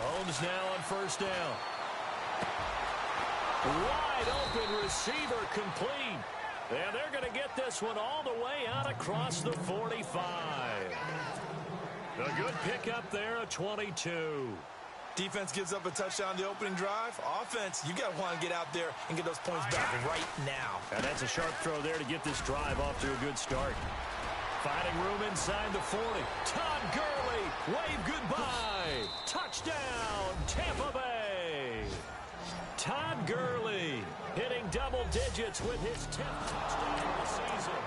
Mahomes now on first down. Wide open receiver complete. And they're going to get this one all the way out across the 45. A good pickup there, a 22. Defense gives up a touchdown the opening drive. Offense, you got to want to get out there and get those points back right now. And that's a sharp throw there to get this drive off to a good start. Finding room inside the 40. Todd Gurley, wave goodbye. Touchdown, Tampa Bay. Todd Gurley hitting double digits with his 10th touchdown of the season.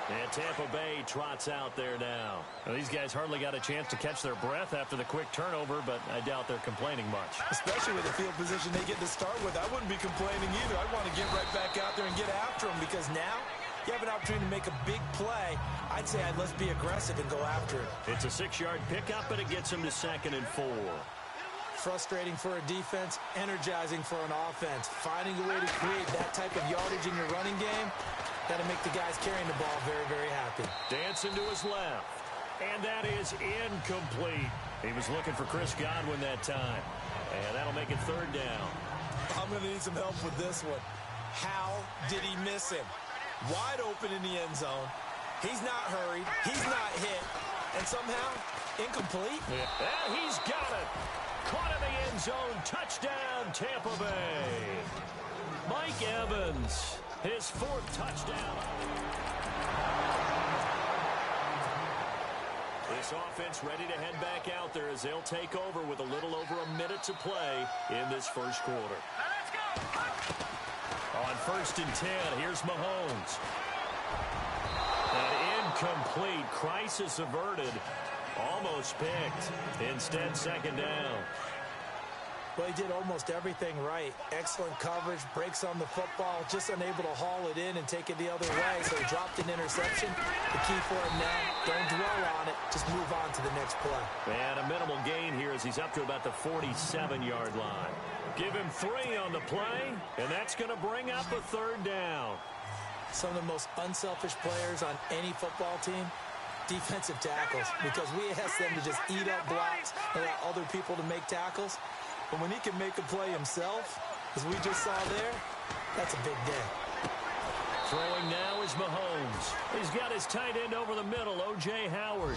And Tampa Bay trots out there now. Well, these guys hardly got a chance to catch their breath after the quick turnover, but I doubt they're complaining much. Especially with the field position they get to start with. I wouldn't be complaining either. I'd want to get right back out there and get after them because now you have an opportunity to make a big play. I'd say let's be aggressive and go after it. It's a 6-yard pickup, but it gets him to 2nd and 4. Frustrating for a defense, energizing for an offense. Finding a way to create that type of yardage in your running game, that'll make the guys carrying the ball very, very happy. Dancing to his left, and that is incomplete. He was looking for Chris Godwin that time, and that'll make it 3rd down. I'm going to need some help with this one. How did he miss him? Wide open in the end zone. He's not hurried. He's not hit. And somehow, incomplete. Yeah. And he's got it. Caught in the end zone. Touchdown, Tampa Bay. Mike Evans, his 4th touchdown. This offense ready to head back out there as they'll take over with a little over a minute to play in this first quarter. On 1st and 10, here's Mahomes. An incomplete, crisis averted. Almost picked. Instead, 2nd down. Well, he did almost everything right. Excellent coverage, breaks on the football, just unable to haul it in and take it the other way. So he dropped an interception. The key for him now, don't dwell on it. Just move on to the next play. And a minimal gain here as he's up to about the 47-yard line. Give him 3 on the play, and that's going to bring up a 3rd down. Some of the most unselfish players on any football team, defensive tackles, because we ask them to just eat up blocks and allow other people to make tackles. But when he can make a play himself, as we just saw there, that's a big day. Throwing now is Mahomes. He's got his tight end over the middle, O.J. Howard.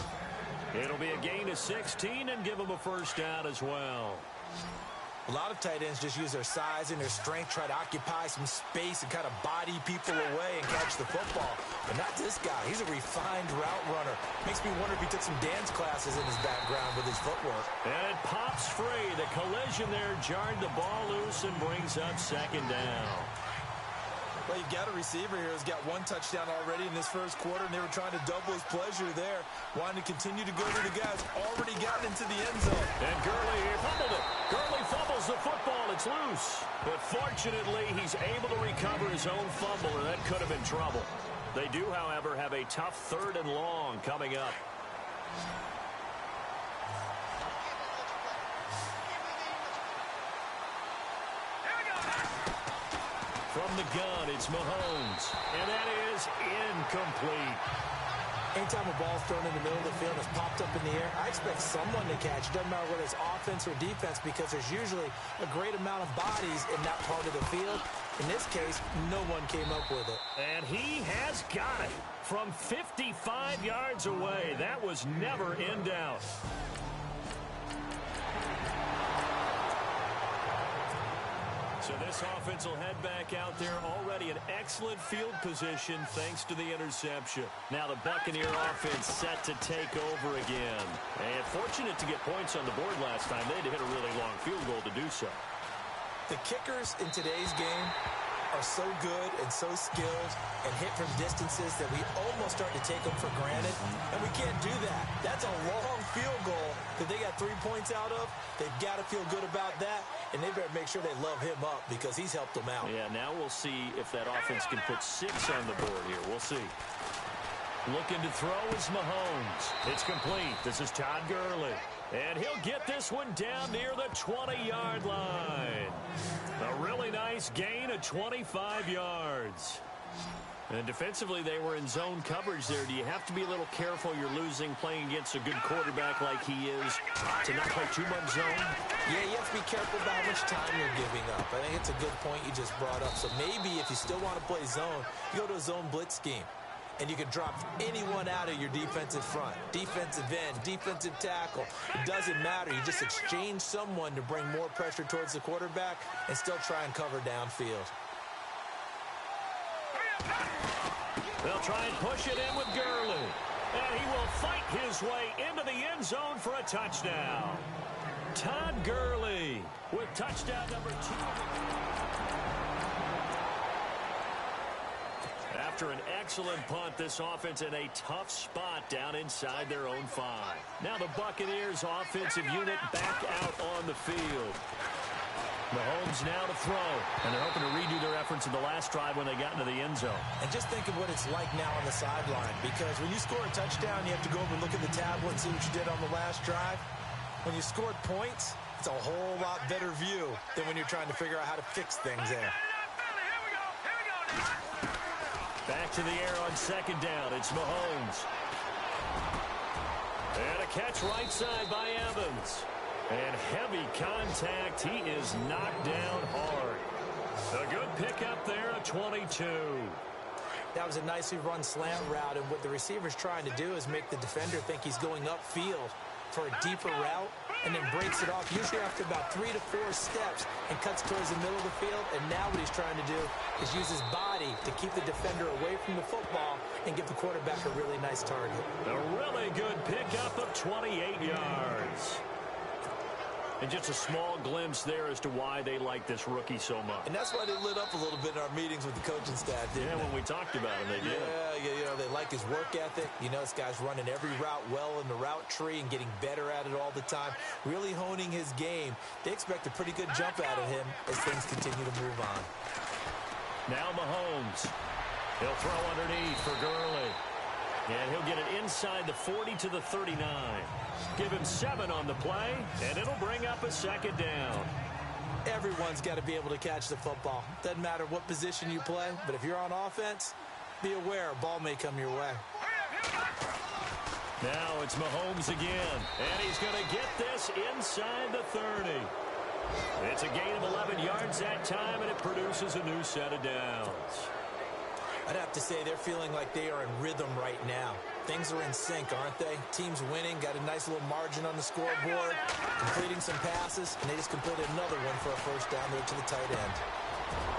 It'll be a gain of 16 and give him a 1st down as well. A lot of tight ends just use their size and their strength, try to occupy some space and kind of body people away and catch the football. But not this guy. He's a refined route runner. Makes me wonder if he took some dance classes in his background with his footwork. And it pops free. The collision there jarred the ball loose and brings up 2nd down. Well, you've got a receiver here who's got 1 touchdown already in this first quarter, and they were trying to double his pleasure there, wanting to continue to go to the guys already gotten into the end zone. And Gurley here fumbled it. Gurley fumbles the football. It's loose. But fortunately, he's able to recover his own fumble, or that could have been trouble. They do, however, have a tough 3rd and long coming up. From the gun, it's Mahomes. And that is incomplete. Anytime a ball's thrown in the middle of the field and it's popped up in the air, I expect someone to catch. It doesn't matter whether it's offense or defense because there's usually a great amount of bodies in that part of the field. In this case, no one came up with it. And he has got it from 55 yards away. That was never in doubt. So this offense will head back out there already in excellent field position thanks to the interception. Now the Buccaneer offense set to take over again. And fortunate to get points on the board last time. They had to hit a really long field goal to do so. The kickers in today's game are so good and so skilled and hit from distances that we almost start to take them for granted, and we can't do that. That's a long field goal that they got 3 points out of. They've got to feel good about that, and they better make sure they love him up because he's helped them out. Yeah, now we'll see if that offense can put 6 on the board here. We'll see. Looking to throw is Mahomes. It's complete. This is Todd Gurley. And he'll get this one down near the 20-yard line. A really nice gain of 25 yards. And defensively, they were in zone coverage there. Do you have to be a little careful? You're losing playing against a good quarterback like he is to not play too much zone? Yeah, you have to be careful about how much time you're giving up. I think it's a good point you just brought up. So maybe if you still want to play zone, you go to a zone blitz scheme. And you can drop anyone out of your defensive front. Defensive end, defensive tackle. It doesn't matter. You just exchange someone to bring more pressure towards the quarterback and still try and cover downfield. They'll try and push it in with Gurley. And he will fight his way into the end zone for a touchdown. Todd Gurley with touchdown number 2. After an excellent punt, this offense in a tough spot down inside their own 5. Now the Buccaneers offensive unit back out on the field. Mahomes now to throw, and they're hoping to redo their efforts in the last drive when they got into the end zone. And just think of what it's like now on the sideline, because when you score a touchdown, you have to go over and look at the tablet and see what you did on the last drive. When you scored points, it's a whole lot better view than when you're trying to figure out how to fix things there. Back to the air on second down. It's Mahomes. And a catch right side by Evans. And heavy contact. He is knocked down hard. A good pickup there, a 22. That was a nicely run slant route, and what the receiver's trying to do is make the defender think he's going upfield for a deeper route, and then breaks it off, usually after about 3 to 4 steps, and cuts towards the middle of the field. And now what he's trying to do is use his body to keep the defender away from the football and give the quarterback a really nice target. A really good pickup of 28 yards. And just a small glimpse there as to why they like this rookie so much. And that's why they lit up a little bit in our meetings with the coaching staff, didn't they? When we talked about him, they did. Yeah, you know, they like his work ethic. You know, this guy's running every route well in the route tree and getting better at it all the time, really honing his game. They expect a pretty good jump out of him as things continue to move on. Now Mahomes. He'll throw underneath for Gurley. And he'll get it inside the 40 to the 39. Give him 7 on the play, and it'll bring up a second down. Everyone's got to be able to catch the football. Doesn't matter what position you play, but if you're on offense, be aware a ball may come your way. Now it's Mahomes again, and he's going to get this inside the 30. It's a gain of 11 yards that time, and it produces a new set of downs. I'd have to say they're feeling like they are in rhythm right now. Things are in sync, aren't they? Team's winning, got a nice little margin on the scoreboard, completing some passes, and they just completed another one for a first down there to the tight end.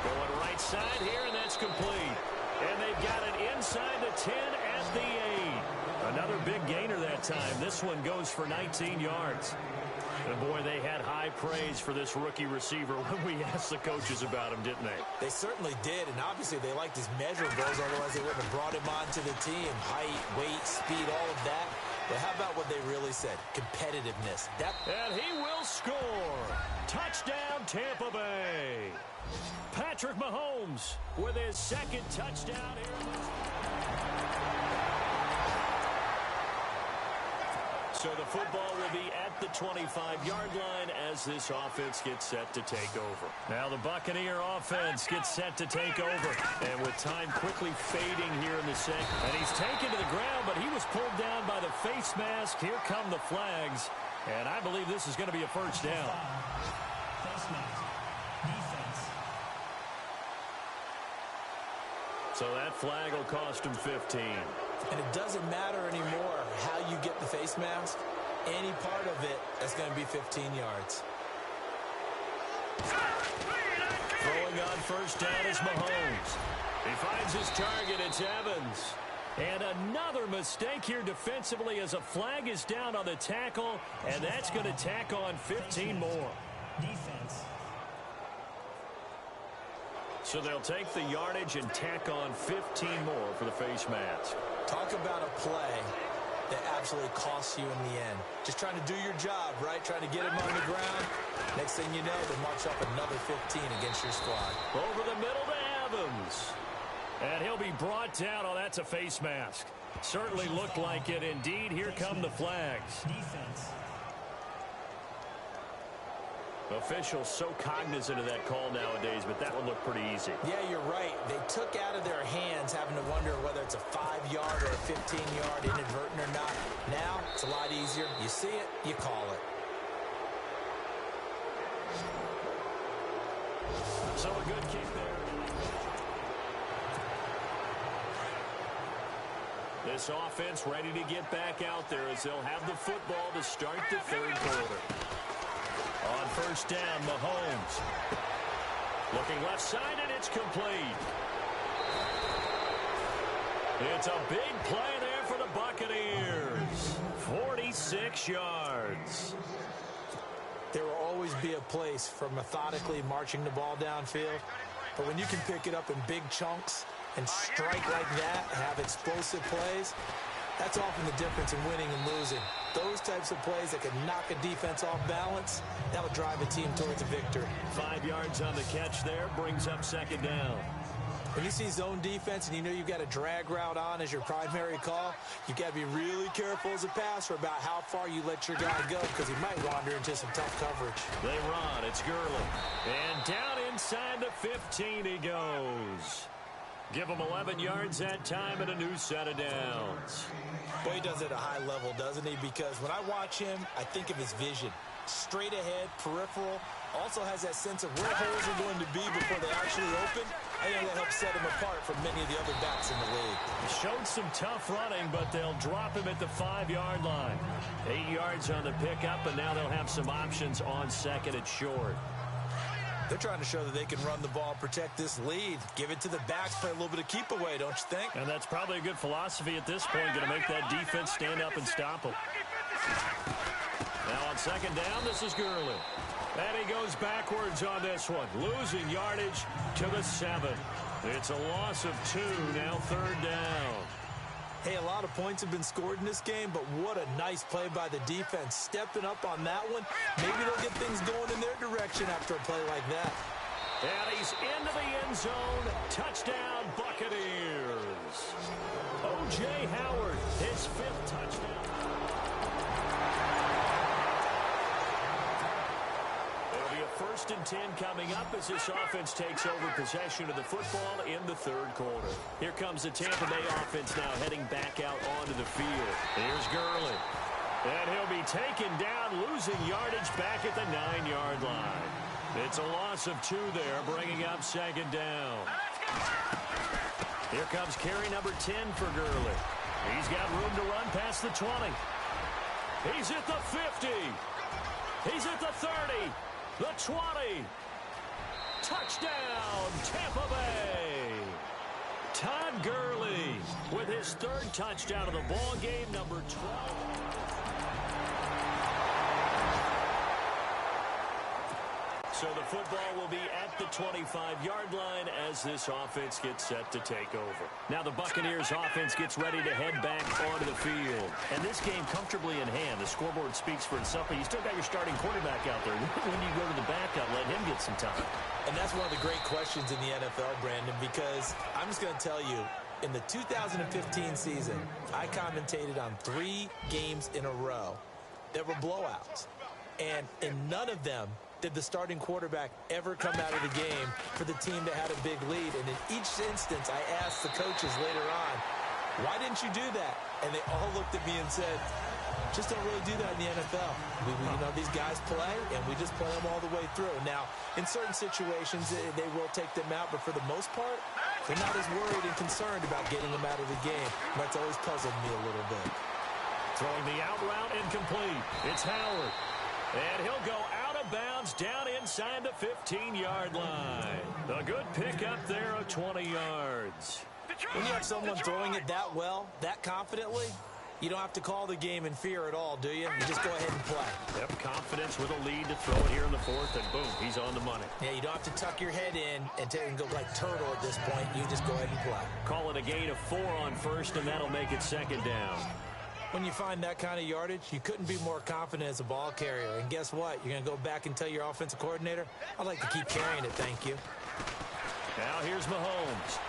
Going right side here, and that's complete. And they've got it inside the 10 at the 8. Another big gainer that time. This one goes for 19 yards. And boy, they had high praise for this rookie receiver when we asked the coaches about him, didn't they? They certainly did, and obviously they liked his measurables, otherwise they wouldn't have brought him onto the team. Height, weight, speed, all of that. But how about what they really said? Competitiveness. And he will score. Touchdown, Tampa Bay. Patrick Mahomes with his second touchdown here. So the football will be at the 25-yard line as this offense gets set to take over. Now the Buccaneer offense gets set to take over. And with time quickly fading here in the second. And he's taken to the ground, but he was pulled down by the face mask. Here come the flags. And I believe this is going to be a first down. Face mask. Defense. So that flag will cost him 15. And it doesn't matter anymore how you get the face mask. Any part of it is going to be 15 yards. Throwing on first down is Mahomes. He finds his target. It's Evans. And another mistake here defensively as a flag is down on the tackle, and that's going to tack on 15 more. Defense. So they'll take the yardage and tack on 15 more for the face mask. Talk about a play that absolutely costs you in the end. Just trying to do your job, right? Trying to get him on the ground. Next thing you know, they march up another 15 against your squad. Over the middle to Evans. And he'll be brought down. Oh, that's a face mask. Certainly looked like it. Indeed, here come the flags. Defense. Officials so cognizant of that call nowadays, but that one looked pretty easy. Yeah, you're right. They took out of their hands having to wonder whether it's a 5-yard or a 15-yard inadvertent or not. Now, it's a lot easier. You see it, you call it. So a good kick there. This offense ready to get back out there as they'll have the football to start the third quarter. On first down, Mahomes. Looking left side, and it's complete. It's a big play there for the Buccaneers. 46 yards. There will always be a place for methodically marching the ball downfield. But when you can pick it up in big chunks and strike like that, have explosive plays, that's often the difference in winning and losing. Those types of plays that can knock a defense off balance, that will drive a team towards a victory. 5 yards on the catch there, brings up second down. When you see zone defense and you know you've got a drag route on as your primary call, you've got to be really careful as a passer about how far you let your guy go because he might wander into some tough coverage. They run. It's Gurley. And down inside the 15 he goes. Give him 11 yards that time and a new set of downs. Boy, he does it at a high level, doesn't he? Because when I watch him, I think of his vision. Straight ahead, peripheral, also has that sense of where holes are going to be before they actually open. I think that helps set him apart from many of the other backs in the league. He showed some tough running, but they'll drop him at the 5-yard line. 8 yards on the pickup, and now they'll have some options on second and short. They're trying to show that they can run the ball, protect this lead. Give it to the backs, play a little bit of keep away, don't you think? And that's probably a good philosophy at this point, going to make that defense stand up and stop them. Now on second down, this is Gurley. And he goes backwards on this one, losing yardage to the 7. It's a loss of 2, now third down. Hey, a lot of points have been scored in this game, but what a nice play by the defense. Stepping up on that one, maybe they'll get things going in their direction after a play like that. And he's into the end zone. Touchdown, Buccaneers. O.J. Howard, his 5th touchdown. It'll be a 1st and 10 coming up as this offense takes over possession of the football in the third quarter. Here comes the Tampa Bay offense now heading back out onto the field. Here's Gurley. And he'll be taken down, losing yardage back at the 9-yard line. It's a loss of 2 there, bringing up second down. Here comes carry number 10 for Gurley. He's got room to run past the 20. He's at the 50. He's at the 30. The 20. Touchdown, Tampa Bay. Todd Gurley with his 3rd touchdown of the ball game, number 12. So the football will be at the 25-yard line as this offense gets set to take over. Now the Buccaneers offense gets ready to head back onto the field. And this game comfortably in hand. The scoreboard speaks for itself, but you still got your starting quarterback out there. When you go to the backup, let him get some time. And that's one of the great questions in the NFL, Brandon, because I'm just going to tell you, in the 2015 season, I commentated on 3 games in a row that were blowouts. And in none of them did the starting quarterback ever come out of the game for the team that had a big lead. And in each instance, I asked the coaches later on, why didn't you do that? And they all looked at me and said, just don't really do that in the NFL. These guys play, and we just play them all the way through. Now, in certain situations, they will take them out, but for the most part, they're not as worried and concerned about getting them out of the game. That's always puzzled me a little bit. Throwing the out route incomplete. It's Howard. And he'll go out of bounds down inside the 15-yard line. A good pickup there of 20 yards. When you have someone throwing it that well, that confidently, you don't have to call the game in fear at all, do you? You just go ahead and play. Yep, confidence with a lead to throw it here in the 4th, and boom, he's on the money. Yeah, you don't have to tuck your head in and go like turtle at this point. You just go ahead and play. Call it a gain of 4 on first, and that'll make it second down. When you find that kind of yardage, you couldn't be more confident as a ball carrier. And guess what? You're going to go back and tell your offensive coordinator, I'd like to keep carrying it, thank you. Now here's Mahomes,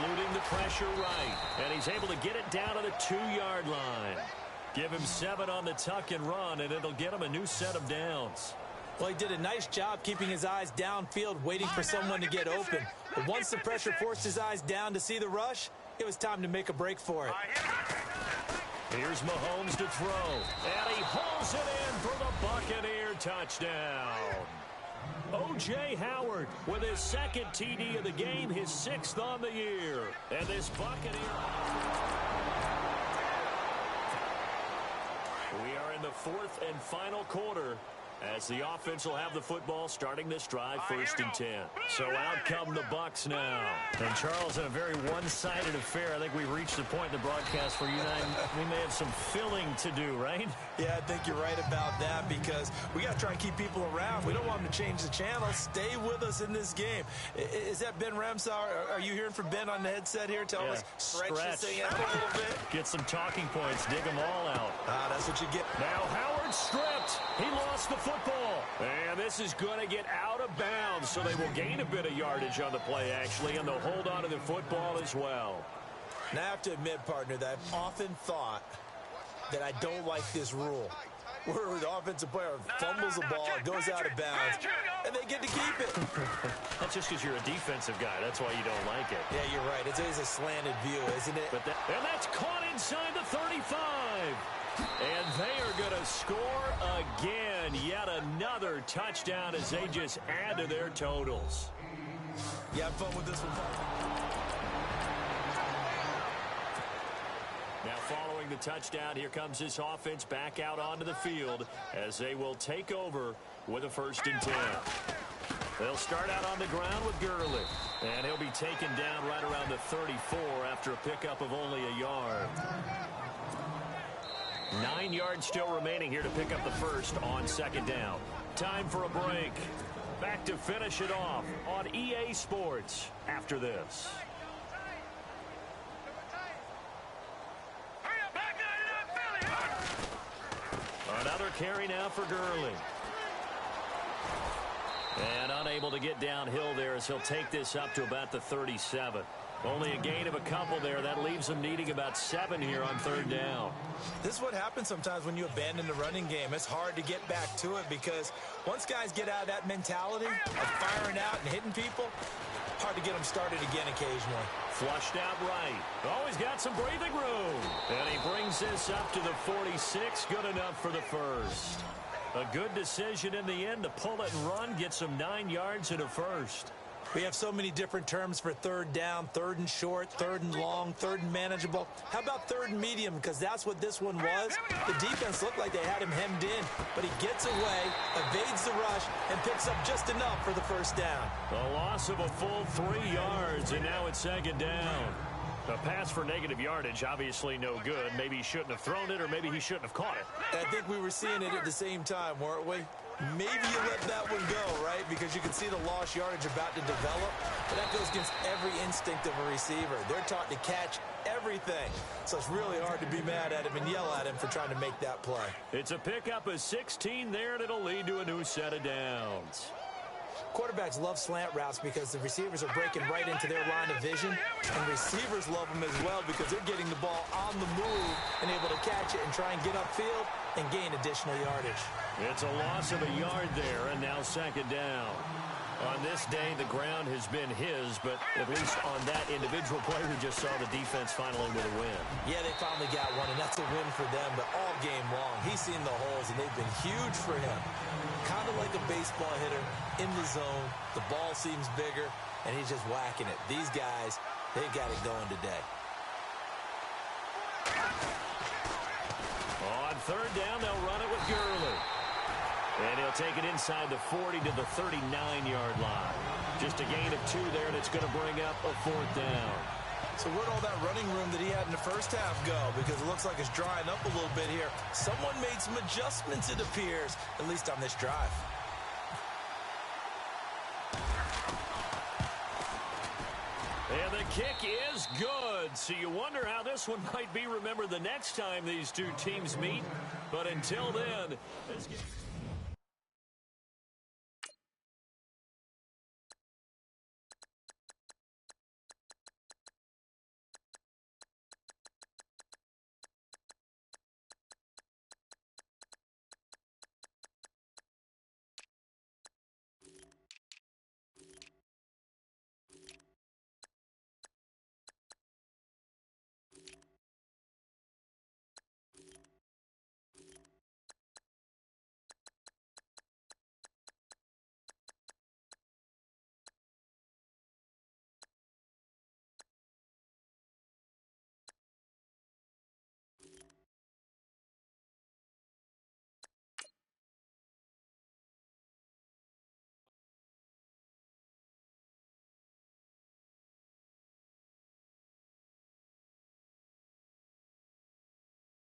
eluding the pressure right. And he's able to get it down to the 2-yard line. Give him 7 on the tuck and run, and it'll get him a new set of downs. Well, he did a nice job keeping his eyes downfield, waiting for someone to get open. But once the pressure forced his eyes down to see the rush, it was time to make a break for it. Here's Mahomes to throw, and he hauls it in for the Buccaneer touchdown. O.J. Howard with his second TD of the game, his 6th on the year. And this Buccaneer... We are in the 4th and final quarter, as the offense will have the football starting this drive, 1st and 10. So out come the Bucs now. And Charles, in a very one-sided affair, I think we've reached the point in the broadcast where you and I, we may have some filling to do, right? Yeah, I think you're right about that, because we got to try and keep people around. We don't want them to change the channel. Stay with us in this game. Is that Ben Ramsar? Are you hearing from Ben on the headset here? Tell us, stretch this thing out a little bit. Get some talking points. Dig them all out. That's what you get. Now Howard stripped. He lost the football. And this is going to get out of bounds, so they will gain a bit of yardage on the play, actually, and they'll hold on to the football as well. Now, I have to admit, partner, that I've often thought that I don't like this rule, where the offensive player fumbles the ball, goes out of bounds, and they get to keep it. That's just because you're a defensive guy. That's why you don't like it. Yeah, you're right. It's always a slanted view, isn't it? And that's caught inside the 35. And they are going to score again. Yet another touchdown as they just add to their totals. You have fun with this one, now following the touchdown, here comes this offense back out onto the field as they will take over with a 1st and 10. They'll start out on the ground with Gurley. And he'll be taken down right around the 34 after a pickup of only a yard. 9 yards still remaining here to pick up the first on 2nd down. Time for a break. Back to finish it off on EA Sports after this. Another carry now for Gurley. And unable to get downhill there as he'll take this up to about the 37. Only a gain of a couple there. That leaves them needing about 7 here on 3rd down. This is what happens sometimes when you abandon the running game. It's hard to get back to it, because once guys get out of that mentality of firing out and hitting people, hard to get them started again occasionally. Flushed out right. Oh, he's got some breathing room. And he brings this up to the 46. Good enough for the first. A good decision in the end to pull it and run. Get some 9 yards and a first. We have so many different terms for 3rd down, 3rd and short, 3rd and long, 3rd and manageable. How about 3rd and medium? Because that's what this one was. The defense looked like they had him hemmed in, but he gets away, evades the rush, and picks up just enough for the 1st down. A loss of a full 3 yards, and now it's 2nd down. A pass for negative yardage, obviously no good. Maybe he shouldn't have thrown it, or maybe he shouldn't have caught it. I think we were seeing it at the same time, weren't we? Maybe you let that one go, right? Because you can see the lost yardage about to develop. But that goes against every instinct of a receiver. They're taught to catch everything. So it's really hard to be mad at him and yell at him for trying to make that play. It's a pickup of 16 there, and it'll lead to a new set of downs. Quarterbacks love slant routes because the receivers are breaking right into their line of vision. And receivers love them as well because they're getting the ball on the move and able to catch it and try and get upfield and gain additional yardage. It's a loss of a yard there, and now 2nd down. On this day, the ground has been his, but at least on that individual play, we just saw the defense finally with a win. Yeah, they finally got one, and that's a win for them, but all game long, he's seen the holes, and they've been huge for him. Kind of like a baseball hitter in the zone. The ball seems bigger, and he's just whacking it. These guys, they've got it going today. On 3rd down, they'll run it with Gurley. And he'll take it inside the 40 to the 39-yard line. Just a gain of 2 there, and it's going to bring up a 4th down. So where'd all that running room that he had in the first half go? Because it looks like it's drying up a little bit here. Someone made some adjustments, it appears, at least on this drive. And the kick is good. So you wonder how this one might be remembered the next time these two teams meet. But until then, this game...